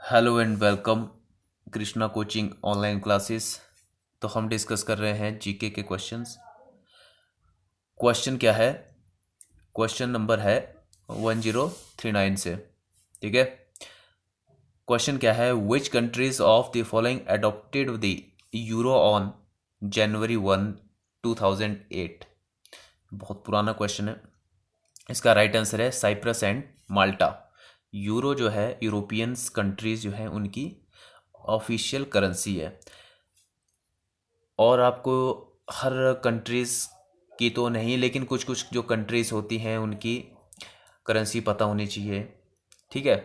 Hello and welcome Krishna coaching online classes. तो हम discuss कर रहे हैं जीके के क्वेश्चंस। क्वेश्चन क्या है? क्वेश्चन नंबर है 1039 से। ठीक है। क्वेश्चन क्या है? Which countries of the following adopted the euro on January 1, 2008। बहुत पुराना क्वेश्चन है। इसका राइट आंसर है साइप्रस एंड माल्टा। यूरो जो है यूरोपियंस कंट्रीज जो है उनकी ऑफिशियल करेंसी है। और आपको हर कंट्रीज़ की तो नहीं, लेकिन कुछ कुछ जो कंट्रीज़ होती हैं उनकी करेंसी पता होनी चाहिए। ठीक है।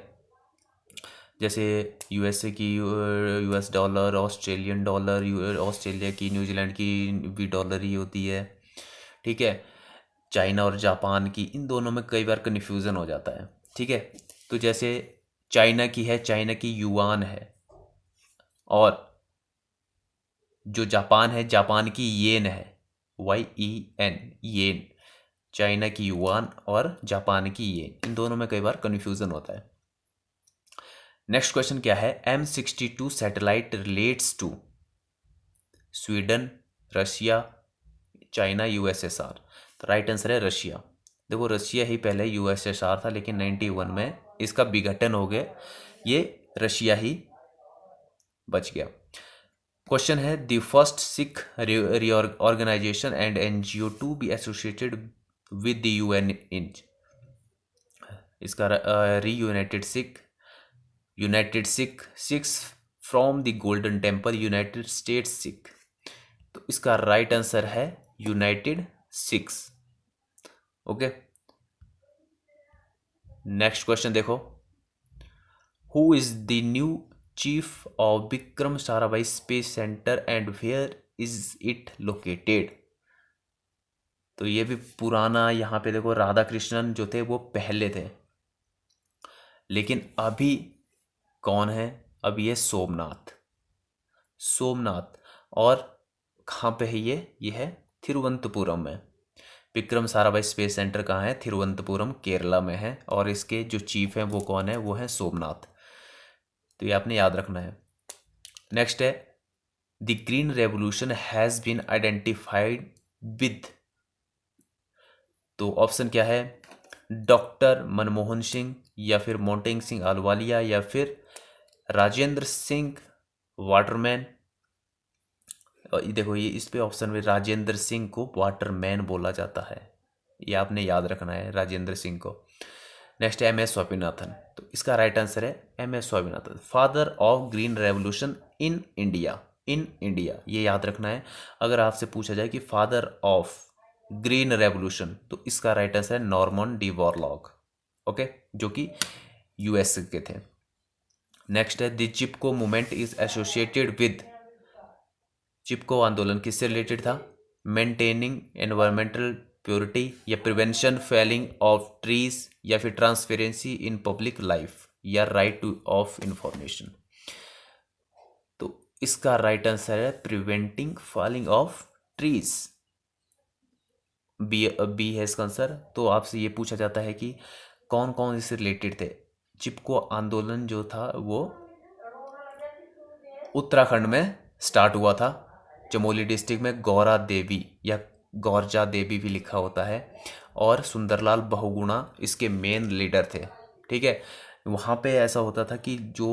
जैसे यूएसए की US dollar, Australian dollar, Australia की, न्यूजीलैंड की भी डॉलर ही होती है। ठीक है। चाइना और जापान की, इन दोनों में कई बार कन्फ्यूज़न हो जाता है। ठीक है। तो जैसे चाइना की है, चाइना की युआन है। और जो जापान है, जापान की येन है, YEN, येन। चाइना की युआन और जापान की येन, इन दोनों में कई बार कन्फ्यूजन होता है। नेक्स्ट क्वेश्चन क्या है? M62 satellite relates to Sweden, Russia, China, USSR। तो राइट आंसर है रशिया। देखो, रशिया ही पहले USSR था, लेकिन 91 में इसका विघटन हो गया, ये रशिया ही बच गया। क्वेश्चन है the first Sikh organisation and NGO to be associated with the UN इन। इसका United Sikh, six from the golden temple, United states Sikh. तो इसका राइट आंसर है United six. Okay. Next question देखो, who is the new chief of Vikram Sarabhai space centre and where is it located? तो ये भी पुराना, यहाँ पे देखो राधा कृष्णन जो थे वो पहले थे, लेकिन अभी कौन है? अभी है सोमनाथ। सोमनाथ। और कहाँ पे है ये है थिरुवनंतपुरम में। विक्रम साराभाई स्पेस सेंटर कहाँ है? थिरुवनंतपुरम, केरला में है। और इसके जो चीफ हैं वो कौन है? वो है सोमनाथ। तो ये आपने याद रखना है। नेक्स्ट है the green revolution has been identified with. तो ऑप्शन क्या है? डॉक्टर मनमोहन सिंह, या फिर मोंटेग सिंह आलवालिया, या फिर राजेंद्र सिंह वाटरमैन। और देखो, ये इस पे ऑप्शन में राजेंद्र सिंह को वाटरमैन बोला जाता है, ये आपने याद रखना है, राजेंद्र सिंह को। नेक्स्ट है MS स्वामीनाथन। तो इसका राइट आंसर है MS Swaminathan, father of green revolution in India. In India, ये याद रखना है। अगर आपसे पूछा जाए कि फादर ऑफ ग्रीन रेवोल्यूशन, तो इसका राइट आंसर है नॉर्मन डी बोरलॉग। ओके, जो कि US के थे। नेक्स्ट है the Chipko movement is associated with. Chipko आंदोलन किससे रिलेटेड था? मेंटेनिंग एनवायरमेंटल प्योरिटी, या प्रिवेंशन फेलिंग ऑफ ट्रीज, या फिर ट्रांसपेरेंसी इन पब्लिक लाइफ, या राइट टू ऑफ इंफॉर्मेशन। तो इसका राइट आंसर है preventing falling of trees. B है इसका आंसर। तो आपसे ये पूछा जाता है कि कौन कौन इससे रिलेटेड थे। चिपको आंदोलन जो था वो उत्तराखंड में स्टार्ट हुआ था, चमोली डिस्ट्रिक्ट में गौरा देवी, या गौरजा देवी भी लिखा होता है। और सुंदरलाल बहुगुणा इसके मेन लीडर थे। ठीक है। वहाँ पे ऐसा होता था कि जो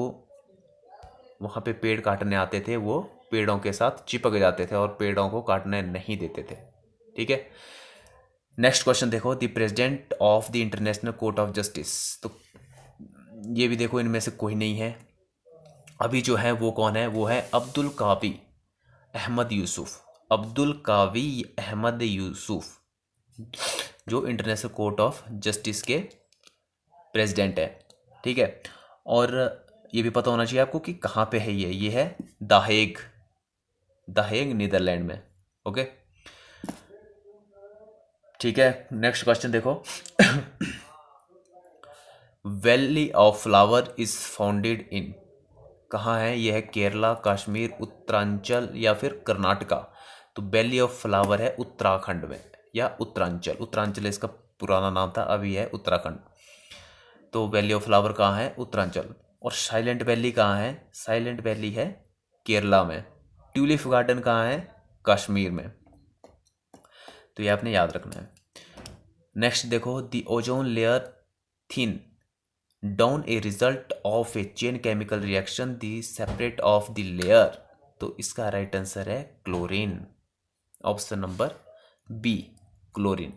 वहाँ पे पेड़ काटने आते थे वो पेड़ों के साथ चिपक जाते थे और पेड़ों को काटने नहीं देते थे। ठीक है। नेक्स्ट क्वेश्चन देखो, the president of the international court of justice. तो ये भी देखो, इनमें से कोई नहीं है। अभी जो है वो कौन है? वो है अब्दुल कावी अहमद यूसुफ। अब्दुल कावी अहमद यूसुफ, जो इंटरनेशनल कोर्ट ऑफ जस्टिस के प्रेसिडेंट है। ठीक है। और ये भी पता होना चाहिए आपको कि कहाँ पे है ये है दाहेग, दाहेग नीदरलैंड में। ओके, ठीक है। नेक्स्ट क्वेश्चन देखो, valley of flower is founded in. कहाँ है? यह है केरला, कश्मीर, उत्तरांचल, या फिर कर्नाटका। तो वैली ऑफ फ्लावर है उत्तराखंड में, या उत्तरांचल। उत्तरांचल इसका पुराना नाम था, अभी है उत्तराखंड। तो वैली ऑफ फ्लावर कहाँ है? उत्तरांचल। और साइलेंट वैली कहाँ है? साइलेंट वैली है केरला में। ट्यूलिप गार्डन कहाँ है? कश्मीर में। तो ये आपने याद रखना है। नेक्स्ट देखो, the ozone layer thin down a result of a chain chemical reaction the separate of the layer. तो इसका राइट आंसर है chlorine, option number B, chlorine.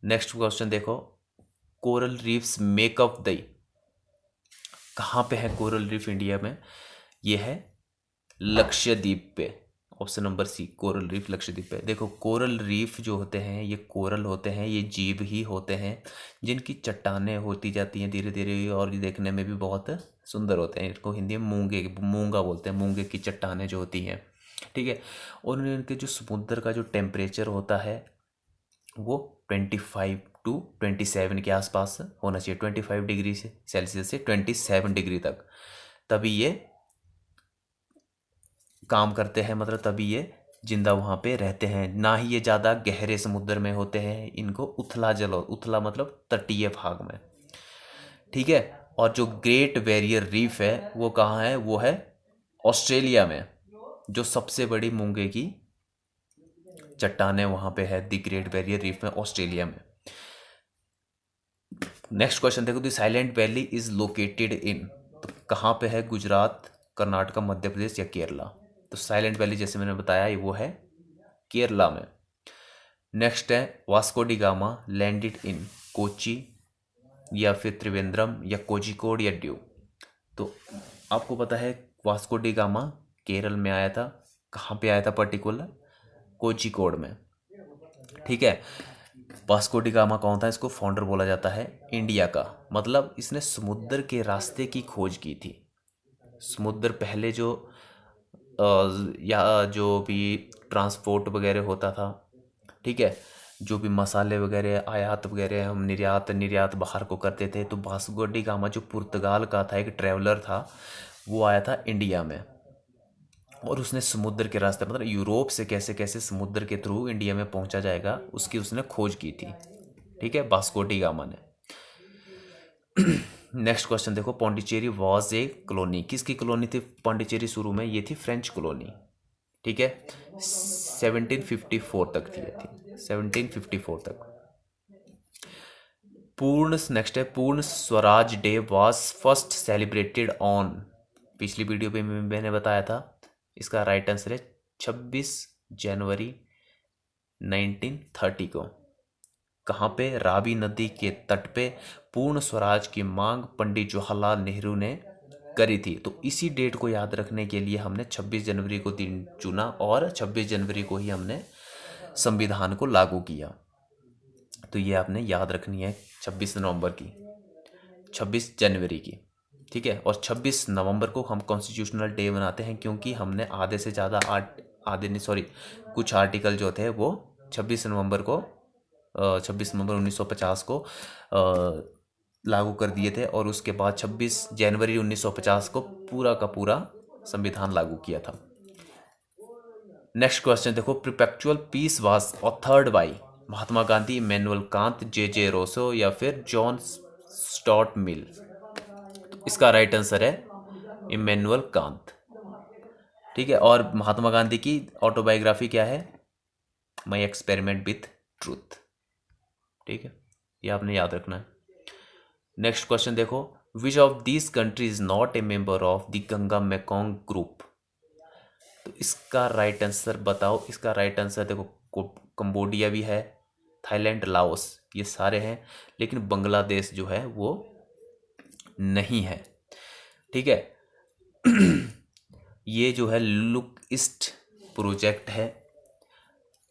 Next question देखो, कोरल रीफ्स मेकअप द, कहाँ पे है coral reef India में? ये है लक्षद्वीप पे, option number C, coral reef Lakshadweep पे। देखो कोरल रीफ जो होते हैं ये कोरल होते हैं, ये जीव ही होते हैं जिनकी चट्टानें होती जाती हैं धीरे धीरे, और ये देखने में भी बहुत सुंदर होते हैं। इनको हिंदी में मूंगा बोलते हैं, मूंगे की चट्टानें जो होती हैं, ठीक है। और इनके जो समुद्र का जो टेम्परेचर होता है वो 25 टू 27 के आसपास होना चाहिए, 25 डिग्री से सेल्सियस से 27 डिग्री तक, तभी ये काम करते हैं, मतलब तभी ये जिंदा वहाँ पे रहते हैं। ना ही ये ज़्यादा गहरे समुद्र में होते हैं, इनको उथला जल, उथला मतलब तटीय भाग में, ठीक है। और जो ग्रेट बैरियर रीफ है वो कहाँ है? वो है ऑस्ट्रेलिया में। जो सबसे बड़ी मूंगे की चट्टान है वहाँ पे है द ग्रेट बैरियर रीफ में, ऑस्ट्रेलिया में। नेक्स्ट क्वेश्चन देखो, the silent valley is located in, तो कहाँ पे है? गुजरात, कर्नाटक, मध्य प्रदेश या केरला? तो साइलेंट वैली जैसे मैंने बताया वो है केरला में। नेक्स्ट है, Vasco D gamma landed in Kochi या फिर त्रिवेंद्रम या कोझिकोड या ड्यू? तो आपको पता है वास्को डी गामा केरल में आया था, कहाँ पे आया था पर्टिकुलर? कोझिकोड में, ठीक है। वास्को डी गामा कौन था? इसको फाउंडर बोला जाता है इंडिया का, मतलब इसने समुद्र के रास्ते की खोज की थी। समुद्र पहले जो या जो भी ट्रांसपोर्ट वगैरह होता था, ठीक है, जो भी मसाले वगैरह आयात वगैरह हम निर्यात निर्यात बाहर को करते थे, तो वास्को डी गामा जो पुर्तगाल का था, एक ट्रैवलर था, वो आया था इंडिया में, और उसने समुद्र के रास्ते, मतलब यूरोप से कैसे कैसे समुद्र के थ्रू इंडिया में पहुंचा जाएगा उसकी उसने खोज की थी, ठीक है, वास्को डी गामा ने। नेक्स्ट क्वेश्चन देखो, पौंडीचेरी वॉज ए कॉलोनी, किसकी कॉलोनी थी पौंडीचेरी शुरू में? ये थी फ्रेंच कॉलोनी, ठीक है। 1754 तक थी ये थी, 1754 तक। पूर्ण, नेक्स्ट है, पूर्ण Swaraj day was first celebrated on, पिछली वीडियो पे मैंने बताया था, इसका राइट आंसर है 26 जनवरी 1930 को। कहाँ पे? रावी नदी के तट पे पूर्ण स्वराज की मांग पंडित जवाहरलाल नेहरू ने करी थी। तो इसी डेट को याद रखने के लिए हमने 26 जनवरी को दिन चुना, और 26 जनवरी को ही हमने संविधान को लागू किया। तो ये आपने याद रखनी है, 26 नवंबर की, 26 जनवरी की, ठीक है। और 26 नवंबर को हम कॉन्स्टिट्यूशनल डे मनाते हैं, क्योंकि हमने आधे से ज़्यादा आधे नहीं सॉरी कुछ आर्टिकल जो थे वो 26 नवंबर को 26 नवंबर 1950 को लागू कर दिए थे, और उसके बाद 26 जनवरी 1950 को पूरा का पूरा संविधान लागू किया था। नेक्स्ट क्वेश्चन देखो, perpetual peace was authored by Mahatma Gandhi, Immanuel Kant, J Rousseau या फिर जॉन स्टॉट मिल? तो इसका राइट आंसर है इमैनुअल कांत, ठीक है। और महात्मा गांधी की ऑटोबायोग्राफी क्या है? माई एक्सपेरिमेंट विथ ट्रूथ, ठीक है, ये आपने याद रखना है। नेक्स्ट क्वेश्चन देखो, which of this country is not a member of the Ganga Mekong group? तो इसका राइट आंसर बताओ। इसका राइट आंसर देखो, कंबोडिया भी है, थाईलैंड, लाओस, ये सारे हैं, लेकिन बांग्लादेश जो है वो नहीं है, ठीक है। ये जो है लुक ईस्ट प्रोजेक्ट है,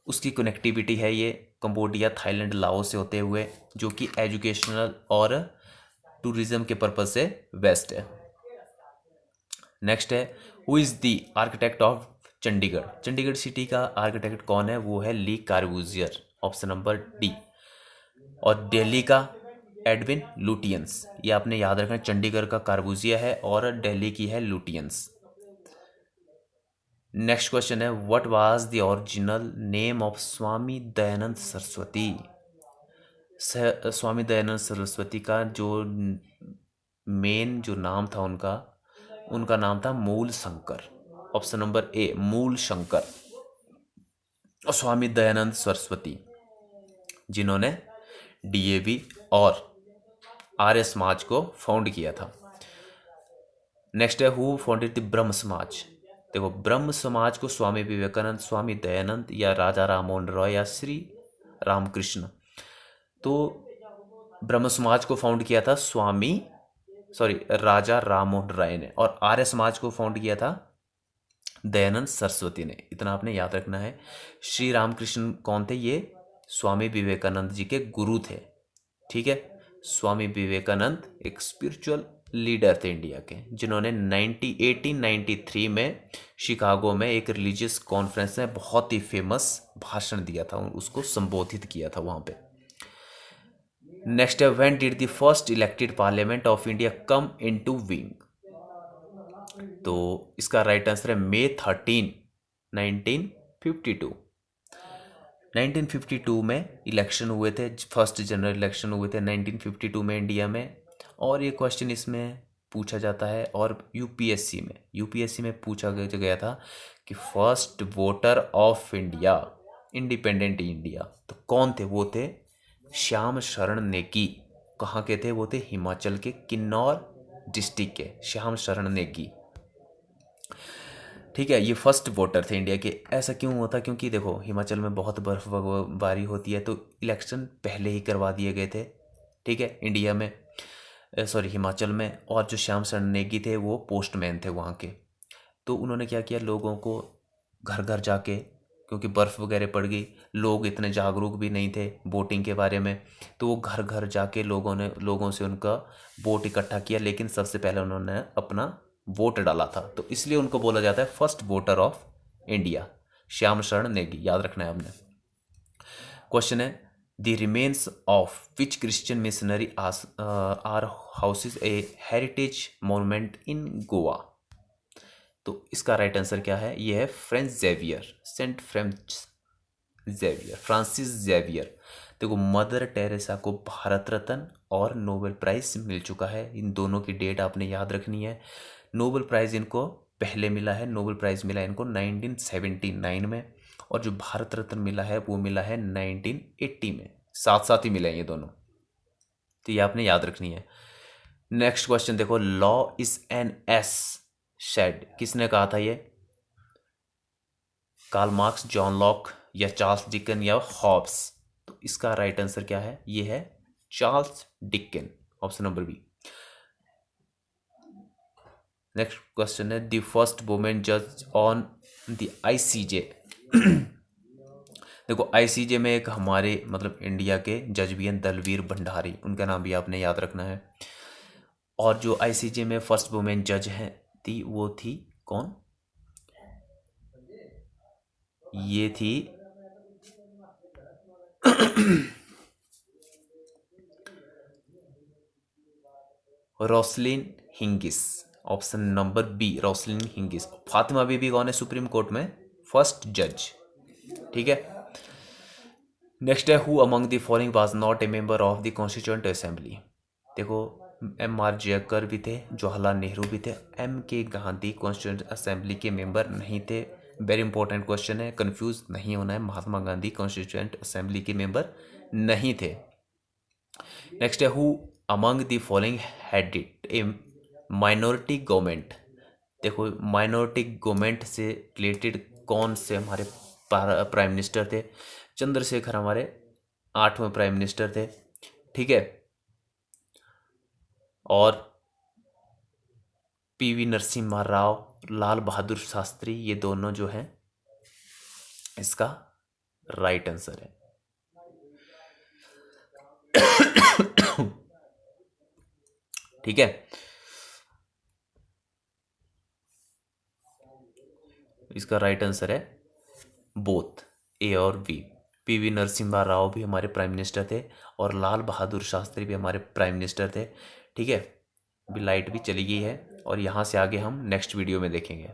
उसकी कनेक्टिविटी है ये कंबोडिया, थाईलैंड, लाओस से होते हुए, जो कि एजुकेशनल और टूरिज्म के पर्पज से बेस्ट है। नेक्स्ट है, who is the architect of Chandigarh? Chandigarh city का आर्किटेक्ट कौन है? वो है ली कार्बूजियर, ऑप्शन नंबर डी। और दिल्ली का एडविन लुटियंस, ये आपने याद रखना, चंडीगढ़ का कार्बूजिया है और दिल्ली की है लुटियंस। नेक्स्ट क्वेश्चन है, what was the original name of Swami Dayanand Saraswati? Swami Dayanand Saraswati का जो मेन जो नाम था उनका नाम था मूल शंकर। ऑप्शन नंबर ए मूल शंकर। और स्वामी दयानंद सरस्वती, जिन्होंने डीएवी और आर्य समाज को फाउंड किया था। नेक्स्ट है हु फाउंडेड द ब्रह्म समाज। देखो, ब्रह्म समाज को स्वामी विवेकानंद, स्वामी दयानंद या राजा राममोहन रॉय या श्री रामकृष्ण। तो ब्रह्म समाज को फाउंड किया था राजा राममोहन राय ने, और आर्य समाज को फाउंड किया था दयानंद सरस्वती ने। इतना आपने याद रखना है। श्री रामकृष्ण कौन थे? ये स्वामी विवेकानंद जी के गुरु थे। ठीक है, स्वामी विवेकानंद एक स्पिरिचुअल लीडर थे इंडिया के, जिन्होंने 1893 में शिकागो में एक रिलीजियस कॉन्फ्रेंस में बहुत ही फेमस भाषण दिया था, उसको संबोधित किया था वहां पे। नेक्स्ट है when did the first elected parliament of India come into being. तो इसका राइट आंसर है May 13, 1952। 1952 में इलेक्शन हुए थे, फर्स्ट जनरल इलेक्शन हुए थे 1952 में इंडिया में। और ये क्वेश्चन इसमें पूछा जाता है, और यूपीएससी में पूछा गया था कि first voter of India, independent India, तो कौन थे? वो थे श्याम शरण नेगी। कहाँ के थे? वो थे हिमाचल के किन्नौर डिस्ट्रिक्ट के श्याम शरण नेगी। ठीक है, ये फर्स्ट वोटर थे इंडिया के। ऐसा क्यों होता? क्योंकि देखो, हिमाचल में बहुत बर्फबारी होती है, तो इलेक्शन पहले ही करवा दिए गए थे। ठीक है, इंडिया में, हिमाचल में। और जो श्याम शरण नेगी थे वो पोस्टमैन थे वहाँ के। तो उन्होंने क्या किया, लोगों को घर घर जाके, क्योंकि बर्फ़ वगैरह पड़ गई, लोग इतने जागरूक भी नहीं थे वोटिंग के बारे में, तो वो घर घर जाके लोगों से उनका वोट इकट्ठा किया। लेकिन सबसे पहले उन्होंने अपना वोट डाला था, तो इसलिए उनको बोला जाता है first voter of India, Shyam Sharan Negi. याद रखना है आपने। क्वेश्चन है the remains of which Christian missionary are houses a heritage monument in Goa. तो इसका राइट आंसर क्या है? ये है फ्रांसिस जेवियर। देखो, मदर टेरेसा को भारत रत्न और नोबेल प्राइज मिल चुका है। इन दोनों की डेट आपने याद रखनी है। नोबेल प्राइज इनको पहले मिला है, नोबेल प्राइज मिला है इनको 1979 में, और जो भारत रत्न मिला है वो मिला है 1980 में। साथ साथ ही मिले हैं ये दोनों, तो ये आपने याद रखनी है। नेक्स्ट क्वेश्चन देखो, लॉ इज एन एस शेड, किसने कहा था ये? कार्ल मार्क्स, जॉन लॉक या चार्ल्स डिकन या हॉब्स। तो इसका राइट आंसर क्या है? ये है Charles Dickens, option number B. Next question है द फर्स्ट वुमेन जज ऑन द आईसीजे। देखो, आईसीजे में एक हमारे इंडिया के जज भी हैं, दलवीर भंडारी, उनका नाम भी आपने याद रखना है। और जो आईसीजे में फर्स्ट वुमेन जज हैं थी, वो थी कौन? ये थी Roslyn Hingis, option number B, Roslyn Hingis. Fatima Bibi कौन है सुप्रीम कोर्ट में? फर्स्ट जज। ठीक है, नेक्स्ट है who among the following was not a member of the constituent assembly. देखो, MR जयकर भी थे, जवाहरलाल नेहरू भी थे, MK गांधी कॉन्स्टिट्यूएंट असेंबली के मेंबर नहीं थे। वेरी इंपॉर्टेंट क्वेश्चन है, कंफ्यूज नहीं होना है। महात्मा गांधी कॉन्स्टिट्यूएंट असेंबली के मेंबर नहीं थे। नेक्स्ट है who among the following headed A minority government. देखो, माइनॉरिटी गवर्नमेंट से रिलेटेड कौन से हमारे प्राइम मिनिस्टर थे? चंद्रशेखर हमारे 8वें प्राइम मिनिस्टर थे। ठीक है, और PV नरसिम्हा राव, लाल बहादुर शास्त्री, ये दोनों जो हैं इसका राइट आंसर है। ठीक है, इसका राइट आंसर है बोथ, ए और बी। PV नरसिम्हा राव भी हमारे प्राइम मिनिस्टर थे, और लाल बहादुर शास्त्री भी हमारे प्राइम मिनिस्टर थे। ठीक है, अभी लाइट भी चली गई है, और यहाँ से आगे हम नेक्स्ट वीडियो में देखेंगे।